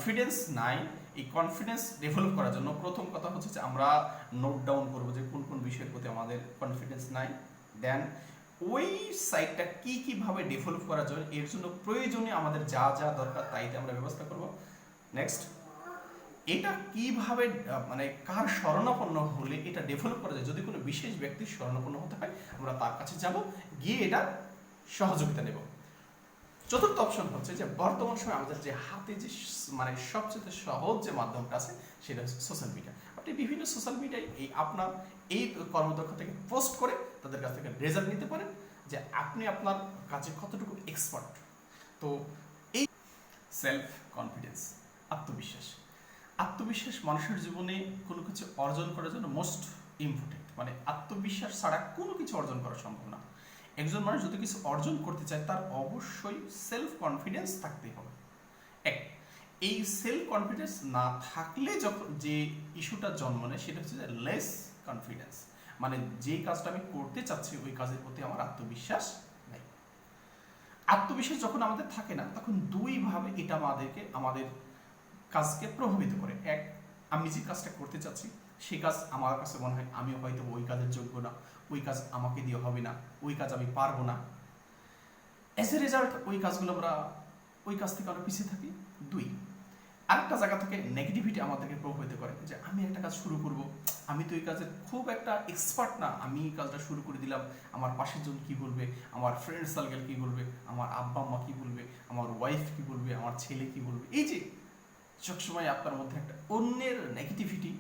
Confidence নাই। এই confidence develop করার জন্য প্রথম কথা হচ্ছে যে আমরা নোট ডাউন করবো যে কোন কোন বিষয়ের প্রতি আমাদের কনফিডেন্স নাই। দেন ওই সাইটটা কিভাবে ডেভেলপ করা যায়, এর জন্য প্রয়োজনীয় আমাদের যা যা দরকার তাইতে আমরা ব্যবস্থা করব। নেক্সট, এটা কিভাবে মানে কার শরণাপন্ন হলে এটা ডেভেলপ করা যায়, যদি কোনো বিশেষ ব্যক্তির শরণাপন্ন হতে হয় আমরা তার কাছে যাব, গিয়ে এটা সহযোগিতা নেব। চতুর্থ অপশন হচ্ছে যে বর্তমান সময়ে আমাদের যে হাতে যে মানে সবচেয়ে সহজ যে মাধ্যমটা আছে সেটা হচ্ছে সোশ্যাল মিডিয়া। আপনি বিভিন্ন সোশ্যাল মিডিয়ায় আপনার এই কর্মদক্ষতাকে পোস্ট করে তাদের কাছ থেকে রেজাল্ট নিতে পারেন যে আপনি আপনার কাজে কতটুকু এক্সপার্ট। তো এই সেলফ কনফিডেন্স, আত্মবিশ্বাস। আত্মবিশ্বাস মানুষের জীবনে কোনো কিছু অর্জন করার জন্য মোস্ট ইম্পর্টেন্ট। মানে আত্মবিশ্বাস ছাড়া কোনো কিছু অর্জন করা সম্ভব না। একজন মানুষ যদি কিছু অর্জন করতে চায় তার অবশ্যই সেলফ কনফিডেন্স থাকতেই হবে। এক, এই সেলফ কনফিডেন্স না থাকলে যখন যে ইস্যুটা জন্ম নেয় সেটা হচ্ছে যে লেস কনফিডেন্স, মানে যে কাজটা আমি করতে চাচ্ছি ওই কাজের প্রতি আমার আত্মবিশ্বাস নেই। আত্মবিশ্বাস যখন আমাদের থাকে না তখন দুইভাবে এটা আমাদের কাজকে প্রভাবিত করে। এক, আমি যে কাজটা করতে চাচ্ছি সেই কাজ আমার কাছে মনে হয় আমি হয়তো ওই কাজের যোগ্য না, ওই কাজ আমাকে দিয়ে হবে না, ওই কাজ আমি পারবো না। অ্যাজ এ রেজাল্ট ওই কাজ থেকে আমরা পিছিয়ে থাকি। দুই, আরেকটা জায়গা থেকে নেগেটিভিটি আমাদেরকে প্রভাবিত করে যে আমি একটা কাজ শুরু করব, আমি তো এই কাজের খুব একটা এক্সপার্ট না, আমি এই কাজটা শুরু করে দিলাম, আমার পাশের জন কী বলবে, আমার ফ্রেন্ড সার্কেল কী বলবে, আমার আব্বা আম্মা কী বলবে, আমার ওয়াইফ কী বলবে, আমার ছেলে কী বলবে। এই যে সবসময় আপনার মধ্যে একটা অন্যের নেগেটিভিটি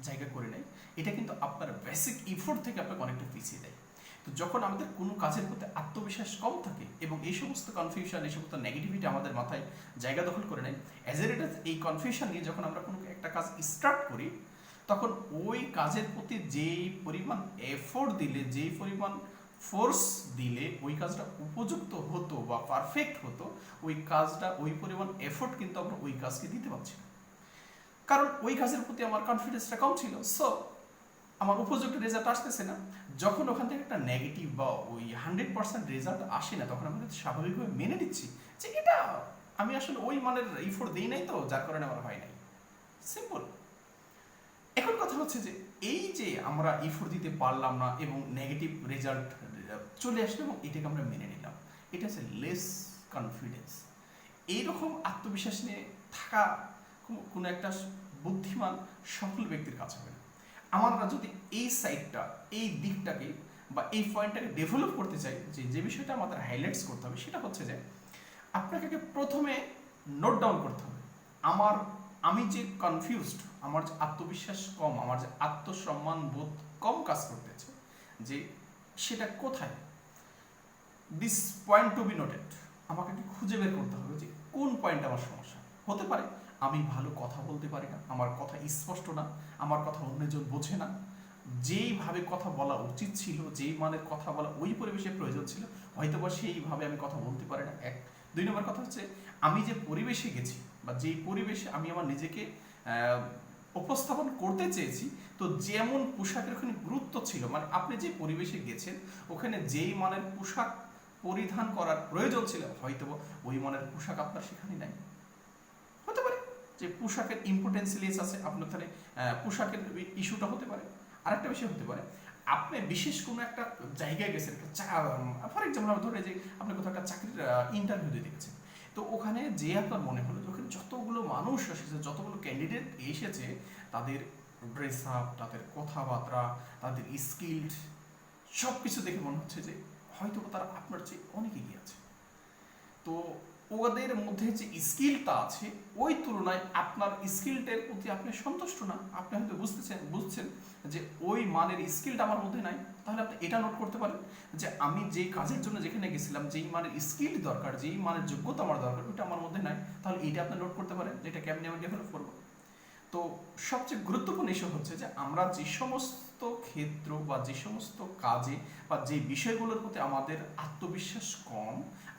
জায়গা করে নেয়, এটা কিন্তু আপনার বেসিক ইফোর্ট থেকে আপনাকে অনেকটা পিছিয়ে দেয়। তো যখন আমাদের কোনো কাজের প্রতি আত্মবিশ্বাস কম থাকে এবং এই সমস্ত কনফিউশন, এই সমস্ত নেগেটিভিটি আমাদের মাথায় জায়গা দখল করে নেয়, অ্যাজ এ রেজাল্ট এই কনফিউশন নিয়ে যখন আমরা কোনো একটা কাজ স্টার্ট করি তখন ওই কাজের প্রতি যেই পরিমাণ এফোর্ট দিলে, যেই পরিমাণ ফোর্স দিলে ওই কাজটা উপযুক্ত হতো বা পারফেক্ট হতো, ওই কাজটা ওই পরিমাণ এফোর্ট কিন্তু আমরা ওই কাজকে দিতে পারছি না, কারণ ওই কাজের প্রতি আমার কনফিডেন্সটা কম ছিল। সো আমার উপযুক্ত রেজাল্ট আসতেছে না। যখন ওখান থেকে একটা নেগেটিভ বা ওই 100% রেজাল্ট আসে না তখন আমরা স্বাভাবিকভাবে মেনে নিচ্ছি যে এটা আমি আসলে ওই মানের এফোর্ট দিই নাই, তো যার কারণে আমার হয় নাই। সিম্পল। এখন কথা হচ্ছে যে এই যে আমরা এফোর্ট দিতে পারলাম না এবং নেগেটিভ রেজাল্ট চলে আসলো এবং এটাকে আমরা মেনে নিলাম, এটা হচ্ছে লেস কনফিডেন্স। এইরকম আত্মবিশ্বাস নিয়ে থাকা কোনো একটা বুদ্ধিমান সফল ব্যক্তির কাছে হবে না। আমরা যদি এই সাইডটা, এই দিকটাকে বা এই পয়েন্টটাকে ডেভেলপ করতে চাই, যে বিষয়টা আমাদের হাইলাইটস করতে হবে সেটা হচ্ছে যে আপনাকে প্রথমে নোট ডাউন করতে হবে আমি যে কনফিউজড, আমার যে আত্মবিশ্বাস কম, আমার যে আত্মসম্মান বোধ কম কাজ করতেছে, যে সেটা কোথায়। This point to be noted. আমাকে খুঁজে বের করতে হবে যে কোন পয়েন্ট আমার সমস্যা হতে পারে। আমি ভালো কথা বলতে পারি না, আমার কথা স্পষ্ট না, আমার কথা অন্যজন বোঝে না, যেইভাবে কথা বলা উচিত ছিল, যেই মানের কথা বলা ওই পরিবেশে প্রয়োজন ছিল হয়তোবা সেইভাবে আমি কথা বলতে পারি না। এক। দুই নম্বর কথা হচ্ছে আমি যে পরিবেশে গেছি বা যেই পরিবেশে আমি আমার নিজেকে উপস্থাপন করতে চেয়েছি, তো যেমন পোশাকের ওখানে গুরুত্ব ছিল, মানে আপনি যে পরিবেশে গেছেন ওখানে যেই মানের পোশাক পরিধান করার প্রয়োজন ছিল হয়তোবা ওই মানের পোশাক আপনার সেখানে নাই। হতে পারে যে পোশাকের ইম্পর্টেন্স লেস আছে, আপনার তাহলে পোশাকের ইস্যুটা হতে পারে। আরেকটা বিষয় হতে পারে আপনি বিশেষ কোনো একটা জায়গায় গেছেন, ফর এক্সাম্পল আমরা ধরে যে আপনি কোথাও একটা চাকরির ইন্টারভিউ দিতে গেছেন, তো ওখানে যে আপনার মনে হলো ওখানে যতগুলো মানুষ এসেছে, যতগুলো ক্যান্ডিডেট এসেছে, তাদের ড্রেস আপ, তাদের কথাবার্তা, তাদের স্কিল সব কিছু দেখে মনে হচ্ছে যে হয়তো তারা আপনার চেয়ে অনেক এগিয়ে আছে। তো ওদের মধ্যে যে স্কিলটা আছে ওই তুলনায় আপনার স্কিলটার প্রতি আপনি সন্তুষ্ট না, আপনি হয়তো বুঝছেন যে ওই মানের স্কিলটা আমার মধ্যে নাই। তাহলে আপনি এটা নোট করতে পারেন যে আমি যে কাজের জন্য যেখানে গেছিলাম, যেই মানের স্কিল দরকার, যেই মানের যোগ্যতা আমার দরকার, ওইটা আমার মধ্যে নাই। তাহলে এইটা আপনি নোট করতে পারেন যে এটা কেমনি আমি ডেভেলপ করবো। তো সবচেয়ে গুরুত্বপূর্ণ ইস্যু হচ্ছে যে আমরা যে সমস্ত ক্ষেত্র বা যে সমস্ত কাজে বা যে বিষয়গুলোর প্রতি আমাদের আত্মবিশ্বাস কম,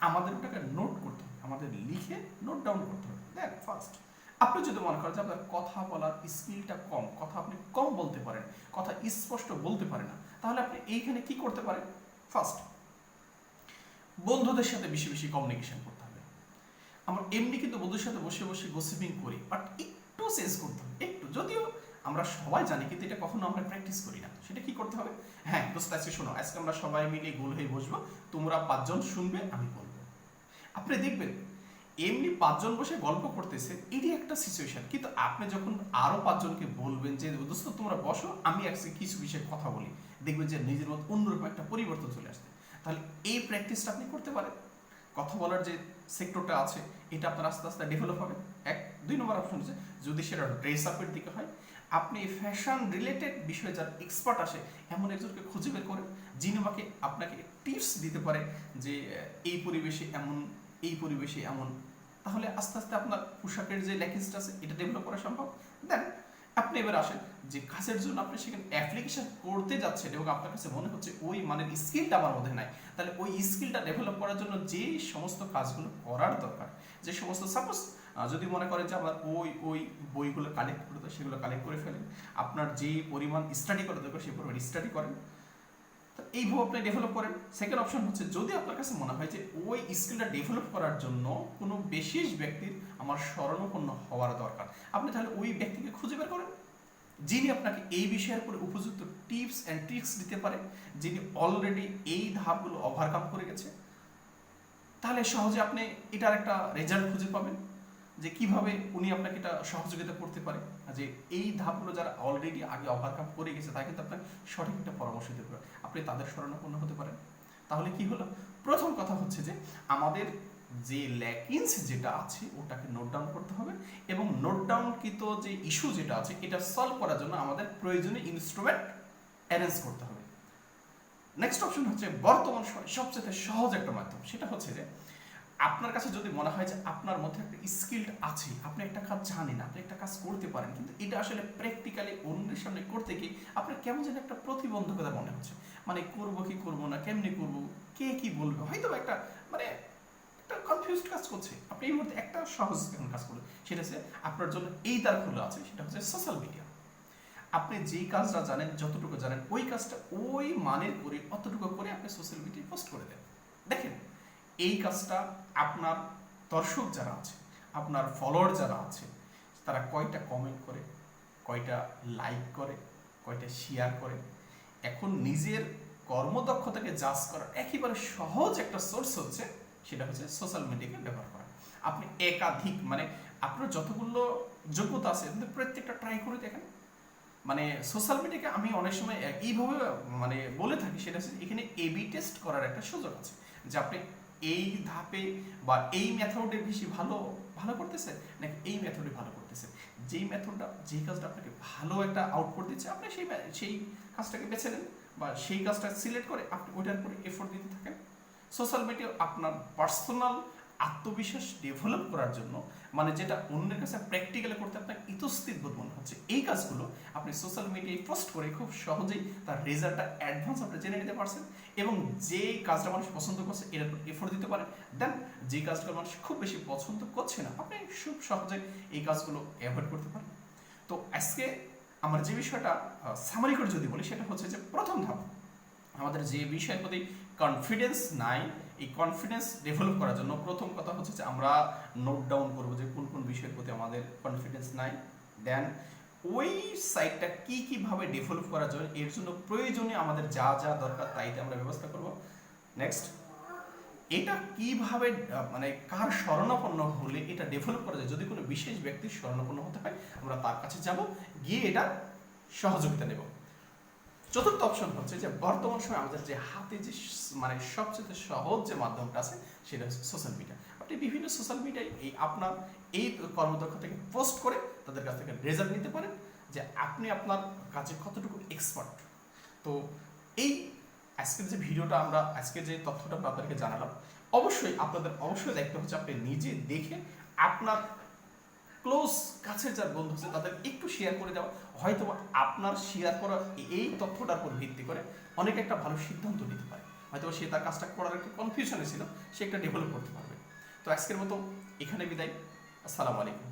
আমাদের ওটাকে নোট করতে হবে, আমাদের লিখে নোট ডাউন করতে হবে। দেখ ফার্স্ট, আপনি যদি মনে করেন যে আপনার কথা বলার স্কিলটা কম, কথা আপনি কম বলতে পারেন, কথা স্পষ্ট বলতে পারেন না, তাহলে আপনি এইখানে কি করতে পারেন। ফার্স্ট, বন্ধুদের সাথে বেশি বেশি কমিউনিকেশন করতে হবে। আমরা এমনি কিন্তু বন্ধুর সাথে বসে বসে গসিপিং করি, বাট একটু চেঞ্জ করতে হবে, একটু। যদিও আমরা সবাই জানি, কিন্তু এটা কখনো আমরা প্র্যাকটিস করি না। সেটা কি করতে হবে? হ্যাঁ দোস্ত, আজকে শোনো, আজকে আমরা সবাই মিলে গোল হয়ে বসবো, তোমরা 5 জন শুনবে, আমি বলবো। আপনি দেখবেন এমনি 5 জন বসে গল্প করতেছে, এটি একটা সিচুয়েশন, কিন্তু আপনি যখন আরো 5 জনকে বলবেন যে দোস্ত তোমরা বসো, আমি আজকে কিছু বিষয়ে কথা বলি, দেখবেন যে নিজের মধ্যে অন্যরকম একটা পরিবর্তন চলে আসছে। তাহলে এই প্র্যাকটিসটা আপনি করতে পারেন। কথা বলার যে সেক্টরটা আছে, এটা আপনার আস্তে আস্তে ডেভেলপ হবে। 2 নম্বর অপশন হচ্ছে, যদি সেটা ড্রেস আপের দিকে হয়, আপনি ফ্যাশন রিলেটেড বিষয়ে যারা এক্সপার্ট আসে এমন একজনকে খুঁজে বের করেন, যিনি আপনাকে টিপস দিতে পারে যে এই পরিবেশে এমন, এই পরিবেশে এমন। তাহলে আস্তে আস্তে আপনার পোশাকের যে ল্যাকিংসটা আছে এটা ডেভেলপ করা সম্ভব। দেন আপনি এবার আসেন যে কাজের জন্য আপনি সেখানে অ্যাপ্লিকেশন করতে যাচ্ছেন এবং আপনার কাছে মনে হচ্ছে ওই মানের স্কিলটা আমার মধ্যে নাই, তাহলে ওই স্কিলটা ডেভেলপ করার জন্য যে সমস্ত কাজগুলো করার দরকার, যে সমস্ত সাপোজ যদি মনে করেন যে আপনার ওই বইগুলো কালেক্ট করতে, সেগুলো কালেক্ট করে ফেলেন। আপনার যে পরিমাণ স্টাডি করা দরকার সেই পরিমাণ স্টাডি করেন, এইভাবে আপনি ডেভেলপ করেন। সেকেন্ড অপশন হচ্ছে, যদি আপনার কাছে মনে হয় যে ওই স্কিলটা ডেভেলপ করার জন্য কোনো বিশেষ ব্যক্তির আমার শরণাপন্ন হওয়ার দরকার, আপনি তাহলে ওই ব্যক্তিকে খুঁজে বের করেন, যিনি আপনাকে এই বিষয়ের উপরে উপযুক্ত টিপস অ্যান্ড ট্রিক্স দিতে পারে, যিনি অলরেডি এই ধাপগুলো ওভারকাম করে গেছে। তাহলে সহজে আপনি এটার একটা রেজাল্ট খুঁজে পাবেন যে কিভাবে উনি আপনাকে এটা সহযোগিতা করতে পারে, যে এই ধাপগুলো যারা অলরেডি আগে ওভারকাম করে গেছে তাকে কিন্তু আপনাকে সঠিক একটা পরামর্শ দিতে পারে, আপনি তাদের শরণাপন্ন হতে পারেন। তাহলে কি হলো? প্রথম কথা হচ্ছে যে আমাদের যে ল্যাকিংস যেটা আছে ওটাকে নোট ডাউন করতে হবে, এবং নোট ডাউনকৃত যে ইস্যু যেটা আছে এটা সলভ করার জন্য আমাদের প্রয়োজনীয় ইনস্ট্রুমেন্ট অ্যারেঞ্জ করতে হবে। নেক্সট অপশন হচ্ছে বর্তমান সময় সবচেয়ে সহজ একটা মাধ্যম, সেটা হচ্ছে যে আপনার কাছে যদি মনে হয় যে আপনার মধ্যে একটা স্কিল আছে, আপনি একটা কাজ জানেন, আপনি একটা কাজ করতে পারেন, কিন্তু এটা আসলে প্র্যাকটিক্যালি অন্যের সামনে করতে গিয়ে আপনার কেমন যেন একটা প্রতিবন্ধকতা মনে হচ্ছে, মানে করবো কি করবো না, কেমনি করবো, কে কি বলবে, হয়তো একটা মানে একটা কনফিউজড কাজ করছে। আপনি এই মুহূর্তে একটা সহজ কাজ করবেন, সেটা হচ্ছে আপনার জন্য এই দ্বার খোলা আছে, সেটা হচ্ছে সোশ্যাল মিডিয়া। আপনি যেই কাজটা জানেন, যতটুকু জানেন, ওই কাজটা ওই মানের করে অতটুকু করে আপনি সোশ্যাল মিডিয়ায় পোস্ট করে দেন। দেখেন এই কাজটা আপনার দর্শক যারা আছে, আপনার ফলোয়ার যারা আছে, তারা কয়টা কমেন্ট করে, কয়টা লাইক করে, কয়টা শেয়ার করে। এখন নিজের কর্মদক্ষতাকে জাজ করার একেবারে সহজ একটা সোর্স হচ্ছে, সেটা হচ্ছে সোশ্যাল মিডিয়াকে ব্যবহার করা। আপনি একাধিক মানে আপনার যতগুলো যোগ্যতা আছে প্রত্যেকটা ট্রাই করে দেখেন। মানে সোশ্যাল মিডিয়াকে আমি অনেক সময় এইভাবে মানে বলে থাকি, সেটা হচ্ছে এখানে এবি টেস্ট করার একটা সুযোগ আছে, যে আপনি এই ধাপে বা এই মেথডে বেশি ভালো ভালো করতেছে নাকি এই মেথডে ভালো করতেছে। যেই মেথডটা, যেই কাজটা আপনাকে ভালো একটা আউটপুট দিচ্ছে, আপনি সেই কাজটাকে বেছে নেন বা সেই কাজটা সিলেক্ট করে আপনি ওইটার উপরে এফোর্ট দিতে থাকেন। সোশ্যাল মিডিয়া আপনার পার্সোনাল আত্মবিশ্বাস ডেভেলপ করার জন্য, মানে যেটা অন্যের কাছে প্র্যাকটিক্যালি করতে আপনার ইতস্তত বোধ মনে হচ্ছে, এই কাজগুলো আপনি সোশ্যাল মিডিয়ায় পোস্ট করে খুব সহজেই তার রেজাল্টটা অ্যাডভান্স আপনি জেনে নিতে পারছেন, এবং যে কাজটা মানুষ পছন্দ করছে এর উপর এফোর্ট দিতে পারেন। দেন যে কাজগুলো মানুষ খুব বেশি পছন্দ করছে না, আপনি খুব সহজে এই কাজগুলো অ্যাভয়েড করতে পারেন। তো আজকে আমার যে বিষয়টা সামারি করে যদি বলি, সেটা হচ্ছে যে প্রথম ধাপ, আমাদের যে বিষয়ের প্রতি কনফিডেন্স নাই, এই কনফিডেন্স ডেভেলপ করার জন্য প্রথম কথা হচ্ছে যে আমরা নোট ডাউন করবো যে কোন কোন বিষয়ের প্রতি আমাদের কনফিডেন্স নাই। দেন ওই সাইটটা কীভাবে ডেভেলপ করা যায়, এর জন্য প্রয়োজনীয় আমাদের যা যা দরকার তাইতে আমরা ব্যবস্থা করব। নেক্সট, এটা কিভাবে মানে কার শরণাপন্ন হলে এটা ডেভেলপ করা যায়, যদি কোনো বিশেষ ব্যক্তির শরণাপন্ন হতে হয় আমরা তার কাছে যাব, গিয়ে এটা সহযোগিতা নেব। চতুর্থ অপশন হচ্ছে যে বর্তমান সময় আমাদের যে হাতে যে মানে সবচেয়ে সহজ যে মাধ্যমটা আছে সেটা হচ্ছে সোশ্যাল মিডিয়া। আপনি বিভিন্ন সোশ্যাল মিডিয়ায় এই আপনার এই কর্মদক্ষতাকে পোস্ট করে তাদের কাছ থেকে রেজাল্ট নিতে পারেন, যে আপনি আপনার কাজে কতটুকু এক্সপার্ট। তো এই আজকের যে ভিডিওটা আমরা আজকে যে তথ্যটা আপনাদেরকে জানালাম, অবশ্যই আপনাদের অবশ্যই দায়িত্ব হচ্ছে আপনি নিজে দেখে আপনার ক্লোজ কাছের যার বন্ধু আছে তাদের একটু শেয়ার করে দেওয়া, হয়তো আপনার শেয়ার করা এই তথ্যটার উপর ভিত্তি করে অনেক একটা ভালো সিদ্ধান্ত নিতে পারে, হয়তো সে তার কাজটা করার একটা কনফিউশনে ছিল, সে একটা ডেভেলপ করতে পারবে। তো আজকের মতো এখানে বিদায়, আসসালামু আলাইকুম।